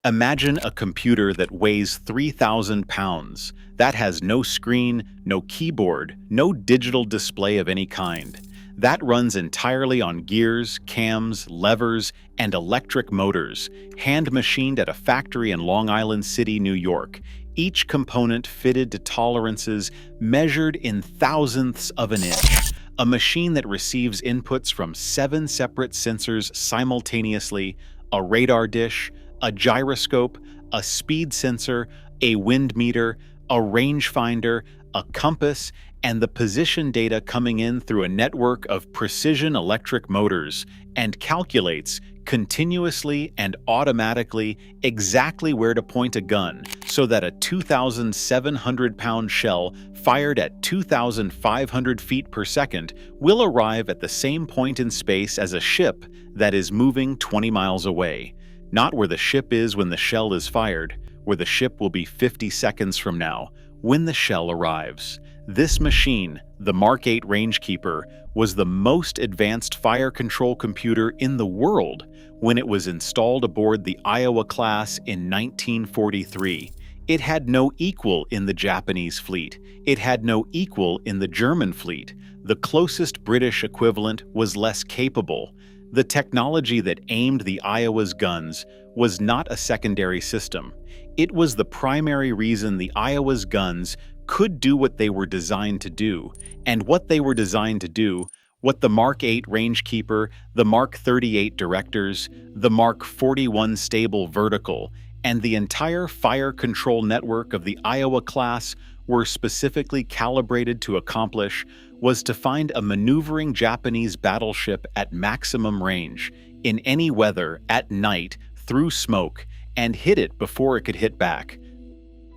Imagine a computer that weighs 3,000 pounds, that has no screen, no keyboard, no digital display of any kind. That runs entirely on gears, cams, levers, and electric motors, hand-machined at a factory in Long Island City, New York. Each component fitted to tolerances measured in thousandths of an inch. A machine that receives inputs from 7 separate sensors simultaneously: a radar dish, a gyroscope, a speed sensor, a wind meter, a rangefinder, a compass, and the position data coming in through a network of precision electric motors, and calculates continuously and automatically exactly where to point a gun so that a 2,700-pound shell fired at 2,500 feet per second will arrive at the same point in space as a ship that is moving 20 miles away. Not where the ship is when the shell is fired, where the ship will be 50 seconds from now, when the shell arrives. This machine, the Mark 8 Rangekeeper, was the most advanced fire control computer in the world when it was installed aboard the Iowa class in 1943. It had no equal in the Japanese fleet. It had no equal in the German fleet. The closest British equivalent was less capable. The technology that aimed the Iowa's guns was not a secondary system. It was the primary reason the Iowa's guns could do what they were designed to do. And what they were designed to do, what the Mark 8 Rangekeeper, the Mark 38 Directors, the Mark 41 Stable Vertical, and the entire fire control network of the Iowa class were specifically calibrated to accomplish, was to find a maneuvering Japanese battleship at maximum range, in any weather, at night, through smoke, and hit it before it could hit back.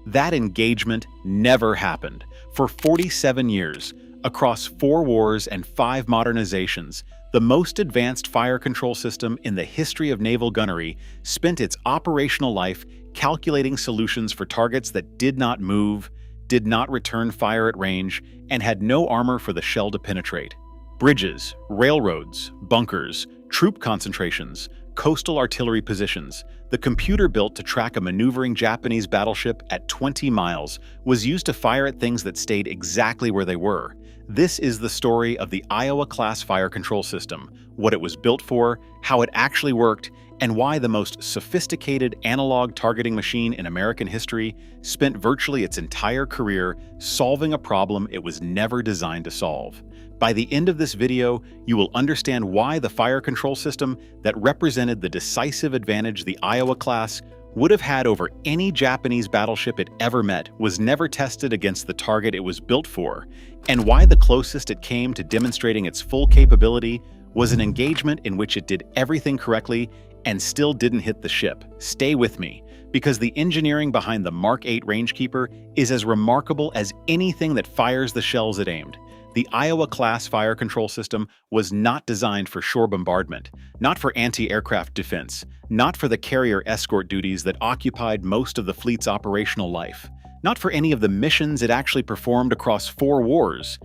That engagement never happened. For 47 years, across 4 wars and 5 modernizations, the most advanced fire control system in the history of naval gunnery spent its operational life calculating solutions for targets that did not move, did not return fire at range, and had no armor for the shell to penetrate. Bridges, railroads, bunkers, troop concentrations, coastal artillery positions. The computer built to track a maneuvering Japanese battleship at 20 miles was used to fire at things that stayed exactly where they were. This is the story of the Iowa-class fire control system, what it was built for, how it actually worked, and why the most sophisticated analog targeting machine in American history spent virtually its entire career solving a problem it was never designed to solve. By the end of this video, you will understand why the fire control system that represented the decisive advantage the Iowa class would have had over any Japanese battleship it ever met was never tested against the target it was built for, and why the closest it came to demonstrating its full capability was an engagement in which it did everything correctly and still didn't hit the ship. Stay with me, because the engineering behind the Mark 8 Rangekeeper is as remarkable as anything that fires the shells it aimed. The Iowa-class fire control system was not designed for shore bombardment, not for anti-aircraft defense, not for the carrier escort duties that occupied most of the fleet's operational life, not for any of the missions it actually performed across 4 wars.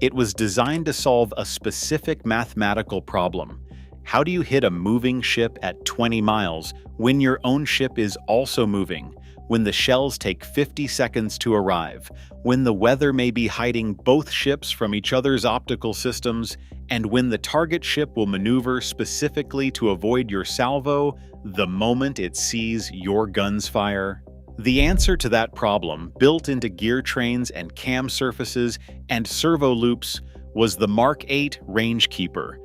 It was designed to solve a specific mathematical problem. How do you hit a moving ship at 20 miles when your own ship is also moving? When the shells take 50 seconds to arrive, when the weather may be hiding both ships from each other's optical systems, and when the target ship will maneuver specifically to avoid your salvo the moment it sees your guns fire? The answer to that problem, built into gear trains and cam surfaces and servo loops, was the Mark 8 Rangekeeper.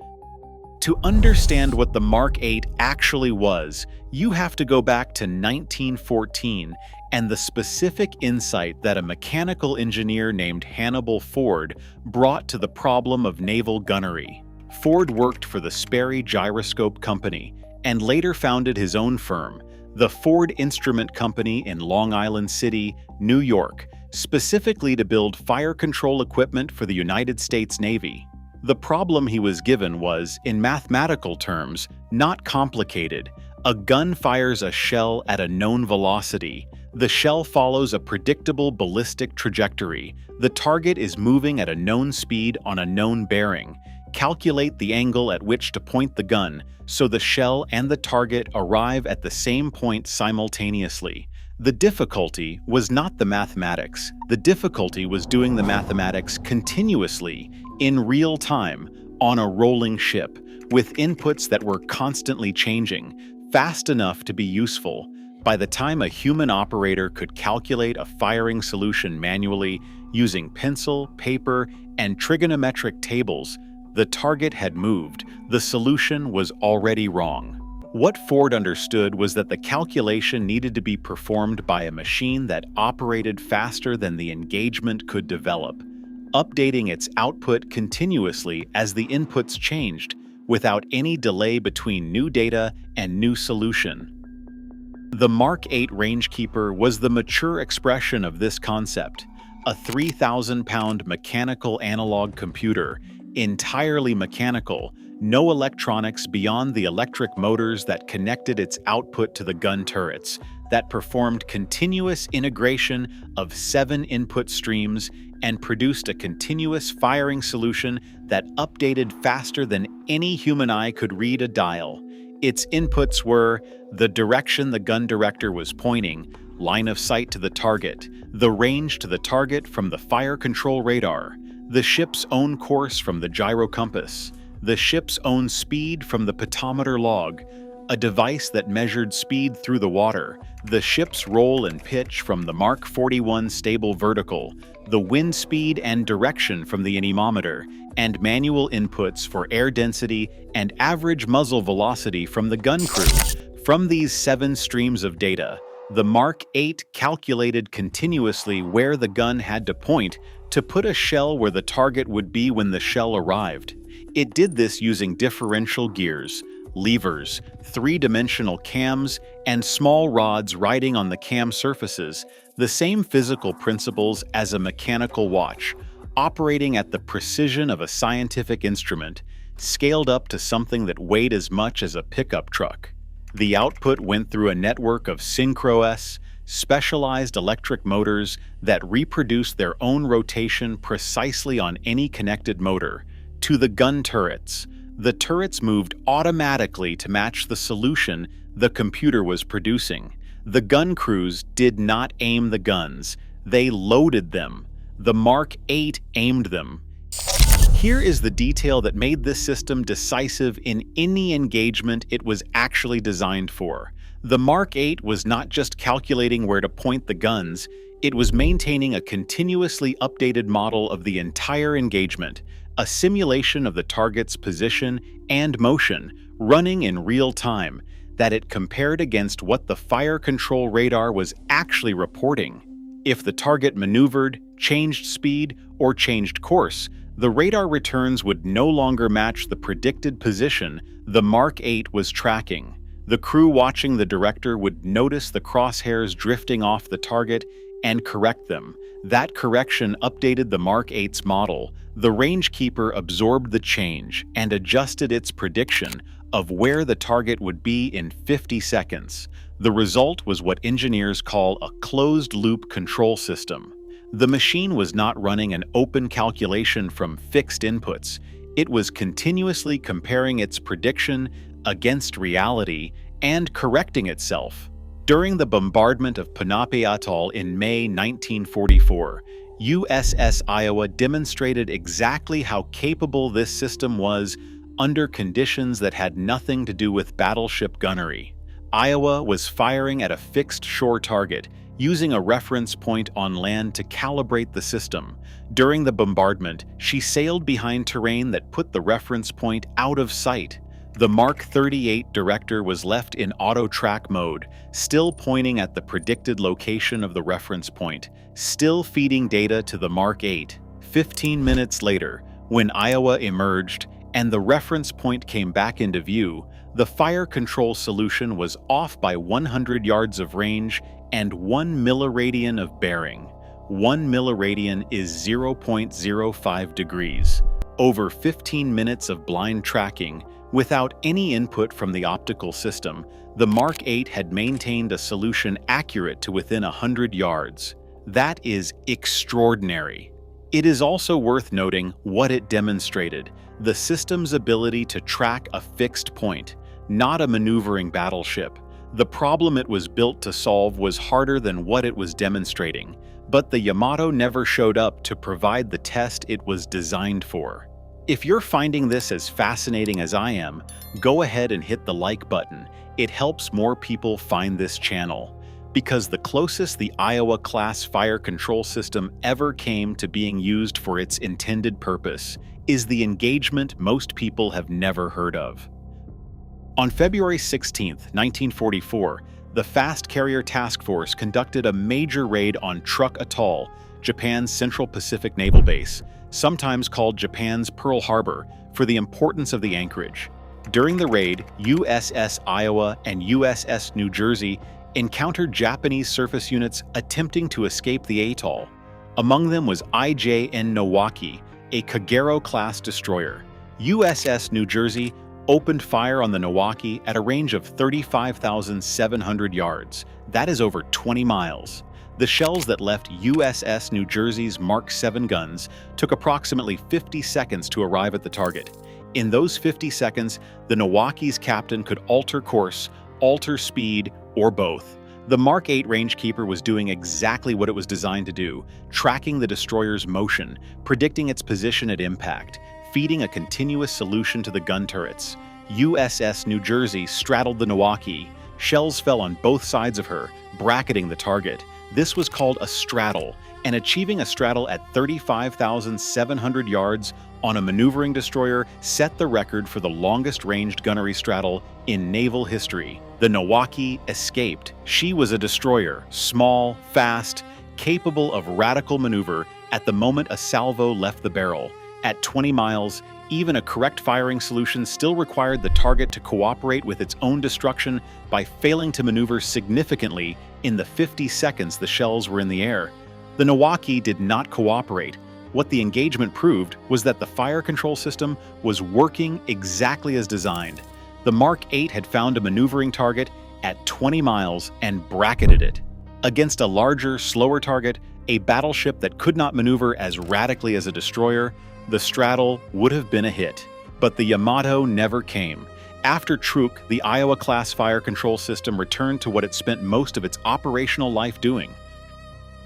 To understand what the Mark 8 actually was, you have to go back to 1914 and the specific insight that a mechanical engineer named Hannibal Ford brought to the problem of naval gunnery. Ford worked for the Sperry Gyroscope Company and later founded his own firm, the Ford Instrument Company in Long Island City, New York, specifically to build fire control equipment for the United States Navy. The problem he was given was, in mathematical terms, not complicated. A gun fires a shell at a known velocity. The shell follows a predictable ballistic trajectory. The target is moving at a known speed on a known bearing. Calculate the angle at which to point the gun so the shell and the target arrive at the same point simultaneously. The difficulty was not the mathematics. The difficulty was doing the mathematics continuously, in real time, on a rolling ship, with inputs that were constantly changing, fast enough to be useful. By the time a human operator could calculate a firing solution manually using pencil, paper, and trigonometric tables, the target had moved. The solution was already wrong. What Ford understood was that the calculation needed to be performed by a machine that operated faster than the engagement could develop, updating its output continuously as the inputs changed, without any delay between new data and new solution. The Mark 8 Rangekeeper was the mature expression of this concept, a 3,000-pound mechanical analog computer, entirely mechanical, no electronics beyond the electric motors that connected its output to the gun turrets, that performed continuous integration of 7 input streams and produced a continuous firing solution that updated faster than any human eye could read a dial. Its inputs were the direction the gun director was pointing, line of sight to the target, the range to the target from the fire control radar, the ship's own course from the gyro compass, the ship's own speed from the pedometer log, a device that measured speed through the water, the ship's roll and pitch from the Mark 41 stable vertical, the wind speed and direction from the anemometer, and manual inputs for air density and average muzzle velocity from the gun crew. From these 7 streams of data, the Mark 8 calculated continuously where the gun had to point to put a shell where the target would be when the shell arrived. It did this using differential gears, levers, 3-dimensional cams, and small rods riding on the cam surfaces, the same physical principles as a mechanical watch, operating at the precision of a scientific instrument, scaled up to something that weighed as much as a pickup truck. The output went through a network of synchro-S, specialized electric motors that reproduced their own rotation precisely on any connected motor, to the gun turrets. The turrets moved automatically to match the solution the computer was producing. The gun crews did not aim the guns, they loaded them. The Mark 8 aimed them. Here is the detail that made this system decisive in any engagement it was actually designed for. The Mark 8 was not just calculating where to point the guns, it was maintaining a continuously updated model of the entire engagement, a simulation of the target's position and motion, running in real time, that it compared against what the fire control radar was actually reporting. If the target maneuvered, changed speed, or changed course, the radar returns would no longer match the predicted position the Mark 8 was tracking. The crew watching the director would notice the crosshairs drifting off the target and correct them. That correction updated the Mark 8's model. The Rangekeeper absorbed the change and adjusted its prediction of where the target would be in 50 seconds. The result was what engineers call a closed-loop control system. The machine was not running an open calculation from fixed inputs. It was continuously comparing its prediction against reality and correcting itself. During the bombardment of Ponape Atoll in May 1944, USS Iowa demonstrated exactly how capable this system was under conditions that had nothing to do with battleship gunnery. Iowa was firing at a fixed shore target, using a reference point on land to calibrate the system. During the bombardment, she sailed behind terrain that put the reference point out of sight. The Mark 38 director was left in auto-track mode, still pointing at the predicted location of the reference point, still feeding data to the Mark 8. 15 minutes later, when Iowa emerged and the reference point came back into view, the fire control solution was off by 100 yards of range and 1 milliradian of bearing. 1 milliradian is 0.05 degrees. Over 15 minutes of blind tracking, without any input from the optical system, the Mark 8 had maintained a solution accurate to within 100 yards. That is extraordinary. It is also worth noting what it demonstrated. the system's ability to track a fixed point, not a maneuvering battleship. The problem it was built to solve was harder than what it was demonstrating, but the Yamato never showed up to provide the test it was designed for. If you're finding this as fascinating as I am, go ahead and hit the like button. It helps more people find this channel. Because the closest the Iowa-class fire control system ever came to being used for its intended purpose is the engagement most people have never heard of. On February 16, 1944, the Fast Carrier Task Force conducted a major raid on Truk Atoll, Japan's Central Pacific naval base, sometimes called Japan's Pearl Harbor, for the importance of the anchorage. During the raid, USS Iowa and USS New Jersey encountered Japanese surface units attempting to escape the atoll. Among them was IJN Nowaki, a Kagero-class destroyer. USS New Jersey opened fire on the Nowaki at a range of 35,700 yards. That is over 20 miles. The shells that left USS New Jersey's Mark 7 guns took approximately 50 seconds to arrive at the target. In those 50 seconds, the Nowaki's captain could alter course, alter speed, or both. The Mark 8 Rangekeeper was doing exactly what it was designed to do, tracking the destroyer's motion, predicting its position at impact, feeding a continuous solution to the gun turrets. USS New Jersey straddled the Nowaki. Shells fell on both sides of her, bracketing the target. This was called a straddle, and achieving a straddle at 35,700 yards on a maneuvering destroyer set the record for the longest-ranged gunnery straddle in naval history. The Nowaki escaped. She was a destroyer, small, fast, capable of radical maneuver at the moment a salvo left the barrel. At 20 miles, even a correct firing solution still required the target to cooperate with its own destruction by failing to maneuver significantly in the 50 seconds the shells were in the air. The Nowaki did not cooperate. What the engagement proved was that the fire control system was working exactly as designed. The Mark 8 had found a maneuvering target at 20 miles and bracketed it. Against a larger, slower target, a battleship that could not maneuver as radically as a destroyer, the straddle would have been a hit. But the Yamato never came. After Truk, the Iowa-class fire control system returned to what it spent most of its operational life doing: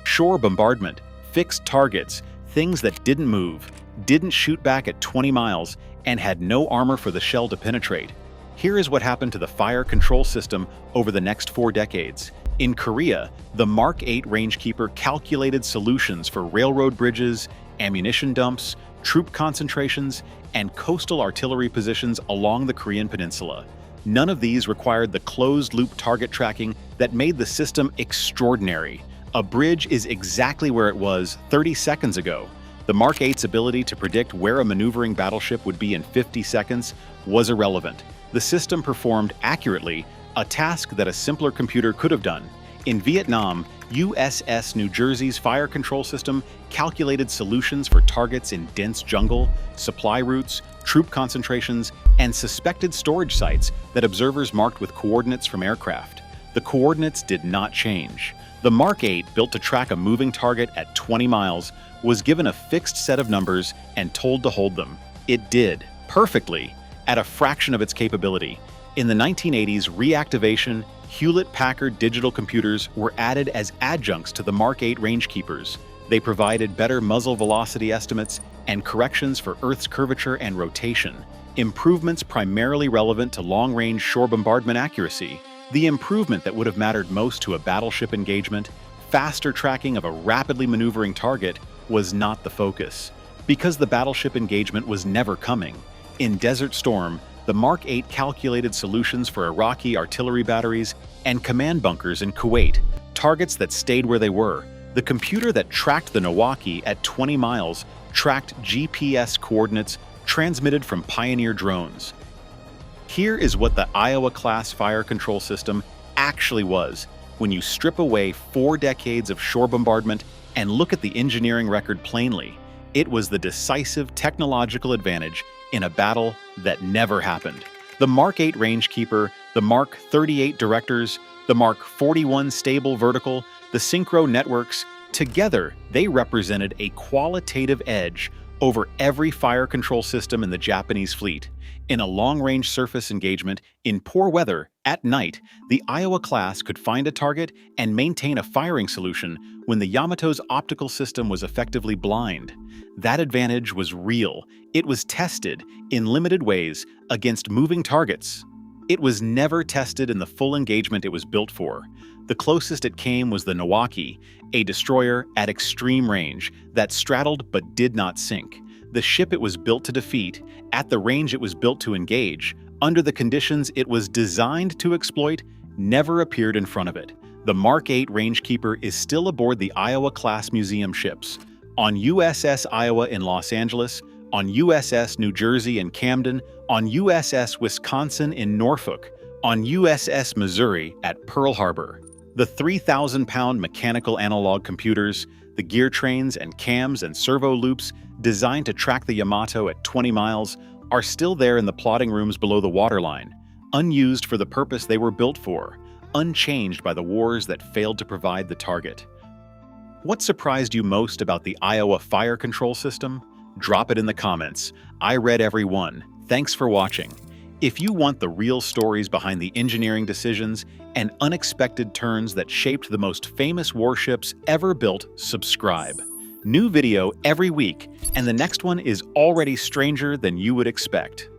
shore bombardment, fixed targets, things that didn't move, didn't shoot back at 20 miles, and had no armor for the shell to penetrate. Here is what happened to the fire control system over the next 4 decades. In Korea, the Mark 8 Rangekeeper calculated solutions for railroad bridges, ammunition dumps, troop concentrations, and coastal artillery positions along the Korean peninsula. None of these required the closed-loop target tracking that made the system extraordinary. A bridge is exactly where it was 30 seconds ago. The Mark 8's ability to predict where a maneuvering battleship would be in 50 seconds was irrelevant. The system performed accurately a task that a simpler computer could have done. In Vietnam, USS New Jersey's fire control system calculated solutions for targets in dense jungle, supply routes, troop concentrations, and suspected storage sites that observers marked with coordinates from aircraft. The coordinates did not change. The Mark 8, built to track a moving target at 20 miles, was given a fixed set of numbers and told to hold them. It did, perfectly, at a fraction of its capability. In the 1980s, reactivation, Hewlett-Packard digital computers were added as adjuncts to the Mark 8 Rangekeepers. They provided better muzzle velocity estimates and corrections for Earth's curvature and rotation, improvements primarily relevant to long-range shore bombardment accuracy. The improvement that would have mattered most to a battleship engagement, faster tracking of a rapidly maneuvering target, was not the focus, because the battleship engagement was never coming. In Desert Storm, the Mark 8 calculated solutions for Iraqi artillery batteries and command bunkers in Kuwait, targets that stayed where they were. The computer that tracked the Nowaki at 20 miles tracked GPS coordinates transmitted from Pioneer drones. Here is what the Iowa-class fire control system actually was when you strip away 4 decades of shore bombardment and look at the engineering record plainly. It was the decisive technological advantage in a battle that never happened. The Mark 8 Rangekeeper, the Mark 38 Directors, the Mark 41 Stable Vertical, the Synchro networks, together they represented a qualitative edge over every fire control system in the Japanese fleet. In a long-range surface engagement, in poor weather, at night, the Iowa class could find a target and maintain a firing solution when the Yamato's optical system was effectively blind. That advantage was real. It was tested, in limited ways, against moving targets. It was never tested in the full engagement it was built for. The closest it came was the Nawaki, a destroyer at extreme range that straddled but did not sink. The ship it was built to defeat, at the range it was built to engage, under the conditions it was designed to exploit, never appeared in front of it. The Mark 8 Rangekeeper is still aboard the Iowa-class museum ships. On USS Iowa in Los Angeles, on USS New Jersey in Camden, on USS Wisconsin in Norfolk, on USS Missouri at Pearl Harbor. The 3,000-pound mechanical analog computers, the gear trains and cams and servo loops designed to track the Yamato at 20 miles are still there in the plotting rooms below the waterline, unused for the purpose they were built for, unchanged by the wars that failed to provide the target. What surprised you most about the Iowa fire control system? Drop it in the comments. I read every one. Thanks for watching. If you want the real stories behind the engineering decisions and unexpected turns that shaped the most famous warships ever built, subscribe. New video every week, and the next one is already stranger than you would expect.